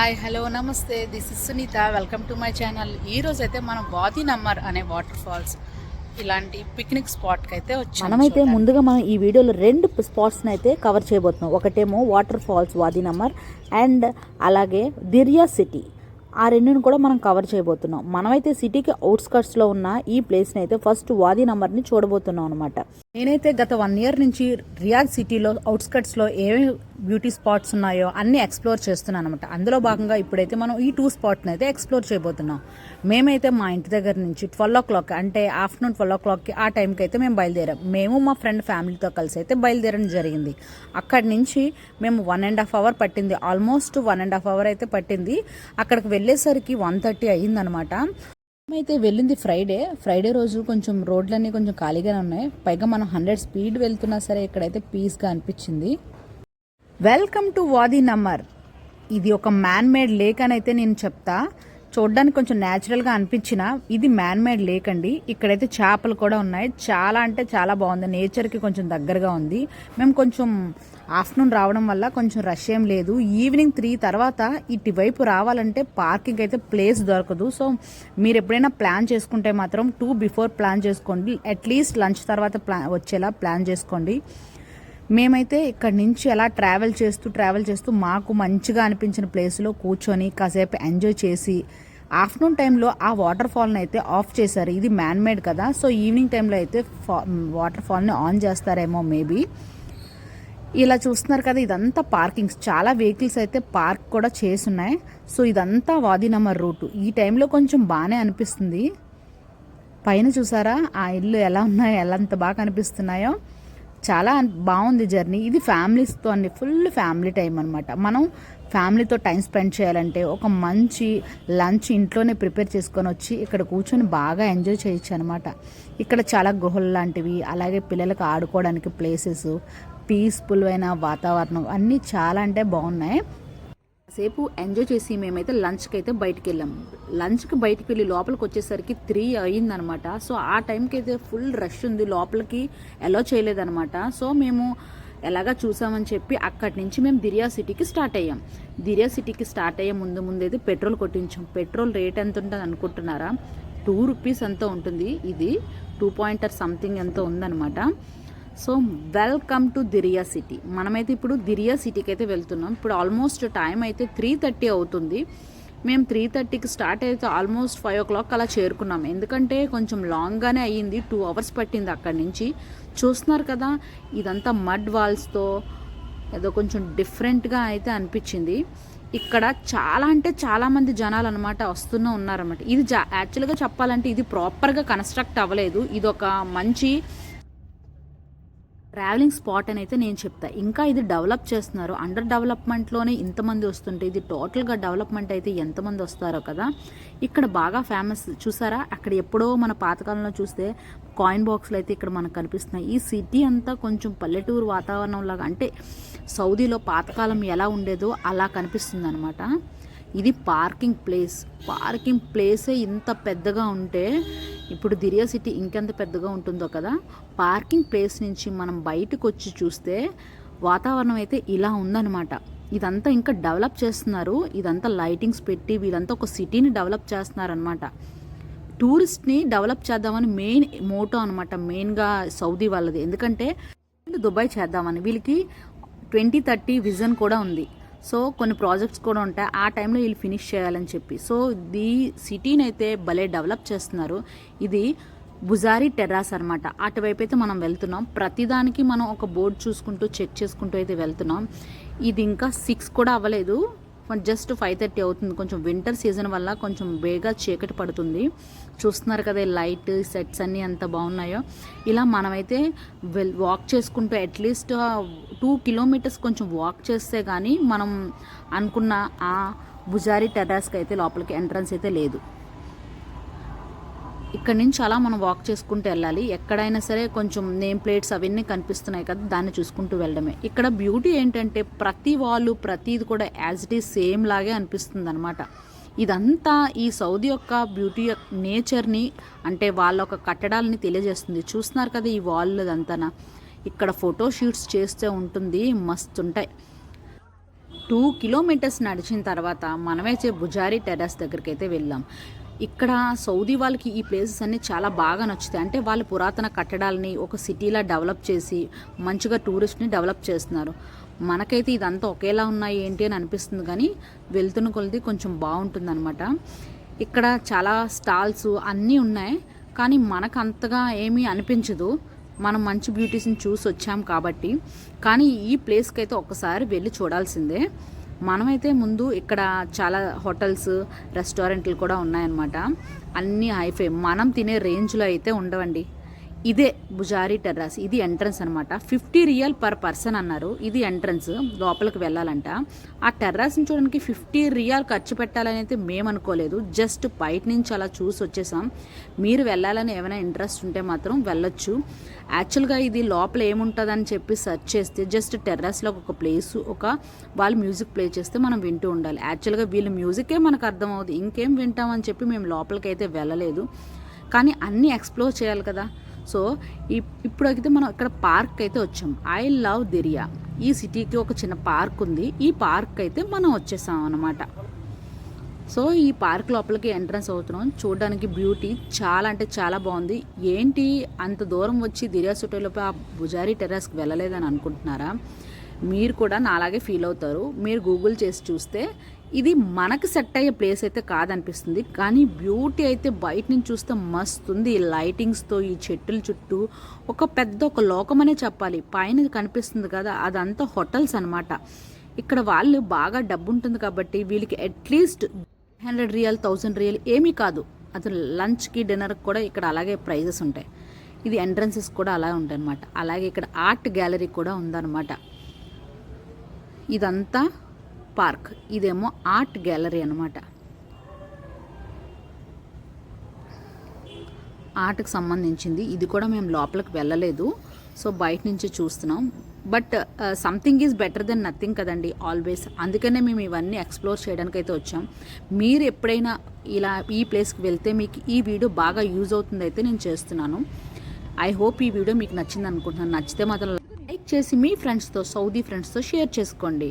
Hi hello నమస్తే this is Sunita welcome to my channel. ఈరోజు అయితే మనం వాది నమ్మర్ అనే వాటర్ ఫాల్స్ ఇలాంటి పిక్నిక్ స్పాట్కి అయితే వచ్చాము. మనమైతే ముందుగా మనం ఈ వీడియోలో రెండు స్పాట్స్ని అయితే కవర్ చేయబోతున్నాం. ఒకటేమో వాటర్ ఫాల్స్ వాది నమ్మర్ అండ్ అలాగే దిరియా సిటీ. ఆ రెండుని కూడా మనం కవర్ చేయబోతున్నాం. మనమైతే సిటీకి అవుట్స్కట్స్లో ఉన్న ఈ ప్లేస్ని అయితే ఫస్ట్ వాది నమ్మర్ని చూడబోతున్నాం అనమాట. నేనైతే గత 1 year నుంచి రియాద్ సిటీలో అవుట్స్కట్స్లో ఏమేమి బ్యూటీ స్పాట్స్ ఉన్నాయో అన్నీ ఎక్స్ప్లోర్ చేస్తున్నాను అనమాట. అందులో భాగంగా ఇప్పుడైతే మనం ఈ 2 స్పాట్ని అయితే ఎక్స్ప్లోర్ చేయబోతున్నాం. మేమైతే మా ఇంటి దగ్గర నుంచి 12 o'clock అంటే ఆఫ్టర్నూన్ 12 o'clockకి ఆ టైంకి అయితే మేము బయలుదేరాం. మేము మా ఫ్రెండ్ ఫ్యామిలీతో కలిసి అయితే బయలుదేరడం జరిగింది. అక్కడి నుంచి మేము 1.5 hour పట్టింది, ఆల్మోస్ట్ 1.5 hour అయితే పట్టింది. అక్కడికి వెళ్ళేసరికి 1:30 అయ్యిందనమాట. అయితే వెళ్ళింది ఫ్రైడే రోజు కొంచెం రోడ్లన్నీ కొంచెం ఖాళీగానే ఉన్నాయి. పైగా మనం 100 speed వెళ్తున్నా సరే ఇక్కడైతే పీస్గా అనిపించింది. వెల్కమ్ టు వాది నమ్మర్. ఇది ఒక మ్యాన్ మేడ్ లేక్ అని అయితే నేను చెప్తా. చూడడానికి కొంచెం న్యాచురల్గా అనిపించిన ఇది మ్యాన్ మేడ్ లేక్ అండి. ఇక్కడైతే చేపలు కూడా ఉన్నాయి. చాలా అంటే చాలా బాగుంది, నేచర్కి కొంచెం దగ్గరగా ఉంది. మేము కొంచెం ఆఫ్టర్నూన్ రావడం వల్ల కొంచెం రష్ ఏం లేదు. ఈవినింగ్ 3 తర్వాత ఇటువైపు రావాలంటే పార్కింగ్ అయితే ప్లేస్ దొరకదు. సో మీరు ఎప్పుడైనా ప్లాన్ చేసుకుంటే మాత్రం 2 before ప్లాన్ చేసుకోండి. అట్లీస్ట్ లంచ్ తర్వాత వచ్చేలా ప్లాన్ చేసుకోండి. మేమైతే ఇక్కడ నుంచి అలా ట్రావెల్ చేస్తూ మాకు మంచిగా అనిపించిన ప్లేస్లో కూర్చొని కాసేపు ఎంజాయ్ చేసి ఆఫ్టర్నూన్ టైంలో ఆ వాటర్ ఫాల్ని అయితే ఆఫ్ చేశారు. ఇది మ్యాన్ మేడ్ కదా, సో ఈవినింగ్ టైంలో అయితే వాటర్ ఫాల్ని ఆన్ చేస్తారేమో మేబీ. ఇలా చూస్తున్నారు కదా, ఇదంతా పార్కింగ్స్, చాలా వెహికల్స్ అయితే పార్క్ కూడా చేసున్నాయి. సో ఇదంతా వాది నమ్మర్ రూట్. ఈ టైంలో కొంచెం బాగానే అనిపిస్తుంది. పైన చూసారా ఆ ఇల్లు ఎలా ఉన్నాయో, ఎలా అంత బాగా అనిపిస్తున్నాయో. చాలా బాగుంది జర్నీ. ఇది ఫ్యామిలీస్తో అండి, ఫుల్ ఫ్యామిలీ టైం అనమాట. మనం ఫ్యామిలీతో టైం స్పెండ్ చేయాలంటే ఒక మంచి లంచ్ ఇంట్లోనే ప్రిపేర్ చేసుకొని వచ్చి ఇక్కడ కూర్చొని బాగా ఎంజాయ్ చేయొచ్చు అనమాట. ఇక్కడ చాలా గుహలు లాంటివి, అలాగే పిల్లలకు ఆడుకోవడానికి ప్లేసెస్, పీస్ఫుల్ అయిన వాతావరణం అన్నీ చాలా అంటే బాగున్నాయి. సేపు ఎంజాయ్ చేసి మేమైతే లంచ్కి అయితే బయటికి వెళ్ళాం. లంచ్కి బయటికి వెళ్ళి లోపలికి వచ్చేసరికి 3 అయ్యిందనమాట. సో ఆ టైంకి అయితే ఫుల్ రష్ ఉంది, లోపలికి అలో చేయలేదనమాట. సో మేము ఎలాగా చూసామని చెప్పి అక్కడి నుంచి మేము దిరియా సిటీకి స్టార్ట్ అయ్యాం. దిరియా సిటీకి స్టార్ట్ అయ్యే ముందైతే పెట్రోల్ కొట్టించాం. పెట్రోల్ రేట్ ఎంత ఉంటుంది అనుకుంటున్నారా? 2 rupees ఎంతో ఉంటుంది. ఇది 2 something ఎంతో ఉందనమాట. So welcome to Diriyah city. మనమైతే ఇప్పుడు దిరియా సిటీకి అయితే వెళ్తున్నాం. ఇప్పుడు ఆల్మోస్ట్ టైం అయితే 3:30 అవుతుంది. మేము 3:30కి స్టార్ట్ అయితే ఆల్మోస్ట్ 5 o'clock అలా చేరుకున్నాం. ఎందుకంటే కొంచెం లాంగ్గానే అయ్యింది, 2 hours పట్టింది అక్కడి నుంచి. చూస్తున్నారు కదా, ఇదంతా మడ్ వాల్స్తో ఏదో కొంచెం డిఫరెంట్గా అయితే అనిపించింది. ఇక్కడ చాలా అంటే చాలామంది జనాలు అనమాట వస్తూనే ఉన్నారన్నమాట. ఇది యాక్చువల్గా చెప్పాలంటే ఇది ప్రాపర్గా కన్స్ట్రక్ట్ అవ్వలేదు. ఇది ఒక మంచి ట్రావెలింగ్ స్పాట్ అని అయితే నేను చెప్తా. ఇంకా ఇది డెవలప్ చేస్తున్నారు. అండర్ డెవలప్మెంట్లోనే ఇంతమంది వస్తుంటే ఇది టోటల్గా డెవలప్మెంట్ అయితే ఎంతమంది వస్తారో కదా. ఇక్కడ బాగా ఫేమస్ చూసారా, అక్కడ ఎప్పుడో మన పాతకాలంలో చూస్తే కాయిన్ బాక్స్లు అయితే ఇక్కడ మనకు కనిపిస్తున్నాయి. ఈ సిటీ అంతా కొంచెం పల్లెటూరు వాతావరణం లాగా, అంటే సౌదీలో పాతకాలం ఎలా ఉండేదో అలా కనిపిస్తుంది అనమాట. ఇది పార్కింగ్ ప్లేసే ఇంత పెద్దగా ఉంటే ఇప్పుడు దిరియా సిటీ ఇంకెంత పెద్దగా ఉంటుందో కదా. పార్కింగ్ ప్లేస్ నుంచి మనం బయటకు వచ్చి చూస్తే వాతావరణం అయితే ఇలా ఉందన్నమాట. ఇదంతా ఇంకా డెవలప్ చేస్తున్నారు. ఇదంతా లైటింగ్స్ పెట్టి వీళ్ళంతా ఒక సిటీని డెవలప్ చేస్తున్నారనమాట. టూరిస్ట్ని డెవలప్ చేద్దామని మెయిన్ మోటో అనమాట, మెయిన్గా సౌదీ వాళ్ళది. ఎందుకంటే దుబాయ్ చేద్దామని వీళ్ళకి 2030 విజన్ కూడా ఉంది. సో కొన్ని ప్రాజెక్ట్స్ కూడా ఉంటాయి, ఆ టైంలో వీళ్ళు ఫినిష్ చేయాలని చెప్పి. సో ఈ సిటీని అయితే భలే డెవలప్ చేస్తున్నారు. ఇది బుజారీ టెర్రాస్ అనమాట. అటువైపు అయితే మనం వెళ్తున్నాం. ప్రతిదానికి మనం ఒక బోర్డు చూసుకుంటూ చెక్ చేసుకుంటూ అయితే వెళ్తున్నాం. ఇది ఇంకా 6 కూడా అవ్వలేదు, జస్ట్ 5:30 అవుతుంది. కొంచెం వింటర్ సీజన్ వల్ల కొంచెం బేగా చీకటి పడుతుంది. చూస్తున్నారు కదా, లైట్ సెట్స్ అన్నీ ఎంత బాగున్నాయో. ఇలా మనమైతే వాక్ చేసుకుంటూ అట్లీస్ట్ 2 kilometers కొంచెం వాక్ చేస్తే కానీ మనం అనుకున్న ఆ బుజారీ టెర్రాస్కి అయితే లోపలికి ఎంట్రన్స్ అయితే లేదు. ఇక్కడ నుంచి అలా మనం వాక్ చేసుకుంటూ వెళ్ళాలి. ఎక్కడైనా సరే కొంచెం నేమ్ ప్లేట్స్ అవన్నీ కనిపిస్తున్నాయి కదా, దాన్ని చూసుకుంటూ వెళ్ళడమే. ఇక్కడ బ్యూటీ ఏంటంటే ప్రతిది కూడా యాజ్ ఇట్ ఈజ్ సేమ్ లాగే అనిపిస్తుంది అనమాట. ఇదంతా ఈ సౌదీ యొక్క బ్యూటీ నేచర్ని, అంటే వాళ్ళ ఒక కట్టడాలని తెలియజేస్తుంది. చూస్తున్నారు కదా ఈ వాల్ అంతా. ఇక్కడ ఫోటో షూట్స్ చేస్తే ఉంటుంది, మస్తు ఉంటాయి. 2 కిలోమీటర్స్ నడిచిన తర్వాత మనమైతే బుజారీ టెర్రస్ దగ్గరికి అయితే వెళ్ళాం. ఇక్కడ సౌదీ వాళ్ళకి ఈ ప్లేసెస్ అన్నీ చాలా బాగా నచ్చుతాయి. అంటే వాళ్ళు పురాతన కట్టడాలని ఒక సిటీలా డెవలప్ చేసి మంచిగా టూరిస్ట్ని డెవలప్ చేస్తున్నారు. మనకైతే ఇదంతా ఒకేలా ఉన్నాయి ఏంటి అని అనిపిస్తుంది, కానీ వెళ్తున్న కొలది కొంచెం బాగుంటుంది అనమాట. ఇక్కడ చాలా స్టాల్స్ అన్నీ ఉన్నాయి, కానీ మనకు అంతగా ఏమీ అనిపించదు. మనం మంచి బ్యూటీస్ని చూసి వచ్చాం కాబట్టి. కానీ ఈ ప్లేస్కి అయితే ఒక్కసారి వెళ్ళి చూడాల్సిందే. మనమైతే ముందు ఇక్కడ చాలా హోటల్స్, రెస్టారెంట్లు కూడా ఉన్నాయన్నమాట. అన్నీ హైఫై, మనం తినే రేంజ్లో అయితే ఉండవండి. ఇదే బుజారీ టెర్రస్, ఇది ఎంట్రన్స్ అనమాట. 50 రియల్ పర్ పర్సన్ అన్నారు. ఇది ఎంట్రన్స్, లోపలికి వెళ్ళాలంట. ఆ టెర్రస్ని చూడడానికి 50 రియాల్ ఖర్చు పెట్టాలని అయితే మేము అనుకోలేదు. జస్ట్ బయట నుంచి అలా చూసి వచ్చేసాం. మీరు వెళ్ళాలని ఏమైనా ఇంట్రెస్ట్ ఉంటే మాత్రం వెళ్ళొచ్చు. యాక్చువల్గా ఇది లోపల ఏముంటుందని చెప్పి సెర్చ్ చేస్తే జస్ట్ టెర్రస్లో ఒక ప్లేస్, వాళ్ళు మ్యూజిక్ ప్లే చేస్తే మనం వింటూ ఉండాలి. యాక్చువల్గా వీళ్ళు మ్యూజికే మనకు అర్థమవుతుంది, ఇంకేం వింటామని చెప్పి మేము లోపలికి అయితే వెళ్ళలేదు. కానీ అన్నీ ఎక్స్ప్లోర్ చేయాలి కదా. సో ఇప్పుడైతే మనం ఇక్కడ పార్క్ అయితే వచ్చాం. I love Diriyah. ఈ సిటీకి ఒక చిన్న పార్క్ ఉంది. ఈ పార్క్ అయితే మనం వచ్చేసాం అన్నమాట. సో ఈ పార్క్ లోపలికి ఎంట్రన్స్ అవుతున్నాం. చూడడానికి బ్యూటీ చాలా అంటే చాలా బాగుంది. ఏంటి అంత దూరం వచ్చి దిరియా సిటీలోపై ఆ బుజారీ టెర్రస్కి వెళ్ళలేదని అనుకుంటున్నారా? మీరు కూడా నాలాగే ఫీల్ అవుతారు. మీరు గూగుల్ చేసి చూస్తే ఇది మనకు సెట్ అయ్యే ప్లేస్ అయితే కాదనిపిస్తుంది, కానీ బ్యూటీ అయితే బయట నుంచి చూస్తే మస్తు ఉంది. ఈ లైటింగ్స్తో, ఈ చెట్టుల చుట్టూ ఒక లోకం అనే చెప్పాలి. పైన కనిపిస్తుంది కదా, అదంతా హోటల్స్ అనమాట. ఇక్కడ వాళ్ళు బాగా డబ్బు ఉంటుంది కాబట్టి వీళ్ళకి అట్లీస్ట్ 100 రియల్ 1000 రియల్ ఏమీ కాదు. అసలు లంచ్కి డిన్నర్కి కూడా ఇక్కడ అలాగే ప్రైజెస్ ఉంటాయి. ఇది ఎంట్రన్సెస్ కూడా అలా ఉంటాయి అనమాట. అలాగే ఇక్కడ ఆర్ట్ గ్యాలరీ కూడా ఉందన్నమాట. ఇదంతా పార్క్, ఇదేమో ఆర్ట్ గ్యాలరీ అనమాట. ఆర్ట్కి సంబంధించింది. ఇది కూడా మేము లోపలికి వెళ్ళలేదు, సో బయట నుంచి చూస్తున్నాం. But something is better than nothing కదండి ఆల్వేస్. అందుకనే మేము ఇవన్నీ ఎక్స్ప్లోర్ చేయడానికి అయితే వచ్చాం. మీరు ఎప్పుడైనా ఇలా ఈ ప్లేస్కి వెళ్తే మీకు ఈ వీడియో బాగా యూజ్ అవుతుంది అయితే నేను చేస్తున్నాను. ఐ హోప్ ఈ వీడియో మీకు నచ్చింది అనుకుంటున్నాను. నచ్చితే మాత్రం లైక్ చేసి మీ ఫ్రెండ్స్తో, సౌదీ ఫ్రెండ్స్తో షేర్ చేసుకోండి.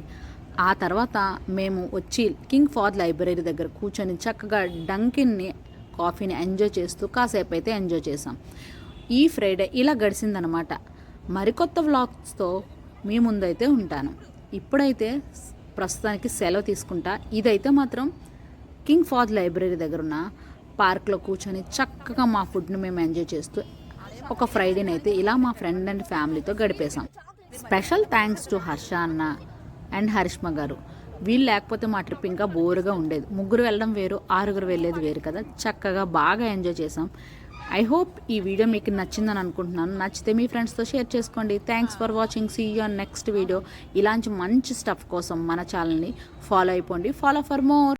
ఆ తర్వాత మేము వచ్చి కింగ్ ఫాద్ లైబ్రరీ దగ్గర కూర్చొని చక్కగా డంకిన్ని కాఫీని ఎంజాయ్ చేస్తూ కాసేపు అయితే ఎంజాయ్ చేసాం. ఈ ఫ్రైడే ఇలా గడిచిందనమాట. మరికొత్త వ్లాగ్స్తో మీ ముందైతే ఉంటాను. ఇప్పుడైతే ప్రస్తుతానికి సెలవు తీసుకుంటా. ఇదైతే మాత్రం కింగ్ ఫాద్ లైబ్రరీ దగ్గర ఉన్న పార్క్లో కూర్చొని చక్కగా మా ఫుడ్ని మేము ఎంజాయ్ చేస్తూ ఒక ఫ్రైడేని అయితే ఇలా మా ఫ్రెండ్ అండ్ ఫ్యామిలీతో గడిపేశాం. స్పెషల్ థ్యాంక్స్ టు హర్ష అన్న అండ్ హరిష్మ గారు. వీళ్ళు లేకపోతే మా ట్రిప్ ఇంకా బోరుగా ఉండేది. 3 వెళ్ళడం వేరు, 6 వెళ్ళేది వేరు కదా. చక్కగా బాగా ఎంజాయ్ చేసాం. ఐ హోప్ ఈ వీడియో మీకు నచ్చిందని అనుకుంటున్నాను. నచ్చితే మీ ఫ్రెండ్స్తో షేర్ చేసుకోండి. Thanks for watching. See you on next video. ఇలాంటి మంచి స్టఫ్ కోసం మన ఛానల్ని ఫాలో అయిపోండి. Follow for more.